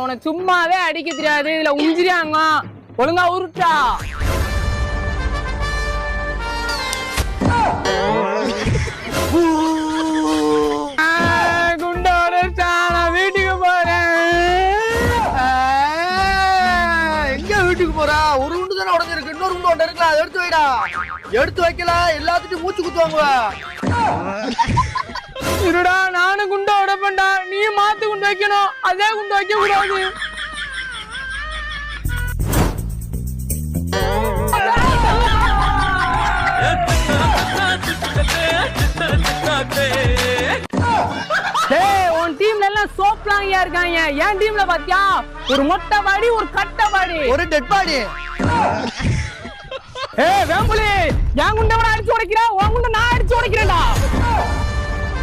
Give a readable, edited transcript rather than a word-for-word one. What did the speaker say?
உனக்கு சும்மாவே அடிக்க தெரியாது, இதுல உஞ்சிரியாங்க. ஒழுங்கா உருட்டா. குண்டோட நான் வீட்டுக்கு போறேன். எங்க வீட்டுக்கு போறா? ஒரு குண்டு தானே உடஞ்சிருக்கு, இன்னொரு குண்டு ஒன்று இருக்குல்ல, அதை எடுத்து வைடா. எடுத்து வைக்கல எல்லாத்துட்டும் மூச்சு குத்துவாங்க. இருடா, நானும் குண்டை உடைப்பேன்டா, நீயும் மாத்து குண்டு வைக்கணும். அதே குண்டு வைக்க கூடாது. உன் டீம்ல எல்லாம் சோப்லாங்கியா இருக்காங்க. என் டீம்ல பாத்தியா, ஒரு மொட்டை பாடி, ஒரு கட்டை பாடி, ஒரு டெட் பாடி. வேம்புலி, என் குண்டை அடிச்சு உடைக்கிறா, உன் குண்டை நான் அடிச்சு உடைக்கிறேன்டா.